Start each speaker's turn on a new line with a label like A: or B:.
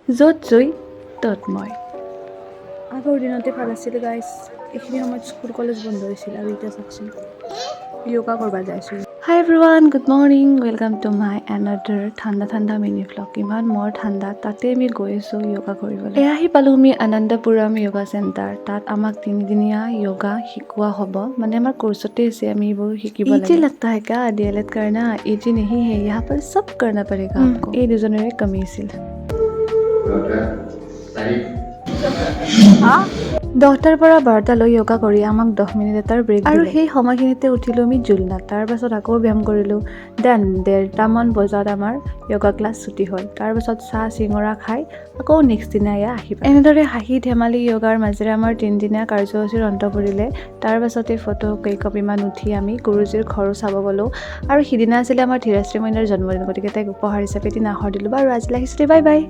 A: য'ত জুই ত'ত মই। আগৰ দিনতে ভাল আছিল গাইজ, এইখিনি সময়ত স্কুল কলেজ বন্ধ হৈছিল আৰু এতিয়া চাওকচোন য়োগা কৰিব যাইছোঁ। Hi everyone, good morning, welcome to my another ঠাণ্ডা মিনি ভ্লগ। ইমান মোৰ ঠাণ্ডা, তাতে আমি গৈ আছোঁ য়োগা কৰিবলৈ। এয়া আহি পালোঁ আমি আনন্দপুৰম য়োগা চেণ্টাৰ। তাত আমাক 3 দিনীয়া য়োগা শিকোৱা হ'ব, মানে আমাৰ কোৰ্চতে আছে, আমি এইবোৰ শিকিব লাগে। ইজি लगता है क्या डीएलएड करना? इजी नहीं है, यहाँ पर सब करना पड़ेगा आपको। এই দুজনেৰে কমি আছিল। 10টাৰ পৰা 12টালৈ য়োগা কৰি আমাক 10 মিনিট এটাৰ ব্ৰেক দিলে। আৰু সেই সময়খিনিতে উঠিলোঁ আমি জুলনাত। তাৰ পাছত আকৌ ব্যায়াম কৰিলোঁ। দেন 1:30মান বজাত আমাৰ য়োগা ক্লাছ ছুটি হ'ল। তাৰ পাছত চাহ চিঙৰা খাই আকৌ নেক্সট দিনা এয়া আহি পালোঁ। এনেদৰে হাঁহি ধেমালি য়োগাৰ মাজেৰে আমাৰ 3 দিনীয়া কাৰ্যসূচীৰ অন্ত পৰিলে। তাৰ পাছতে ফটো কেইকপিমান উঠি আমি গুৰুজীৰ ঘৰো চাব গ'লোঁ। আৰু সিদিনা আছিলে আমাৰ ধীৰাশ্ৰী মইনাৰ জন্মদিন, গতিকে তাইক উপহাৰ হিচাপে এটি নাহৰ দিলোঁ। বাৰু আজিলৈ আহিছোঁ, বাই বাই।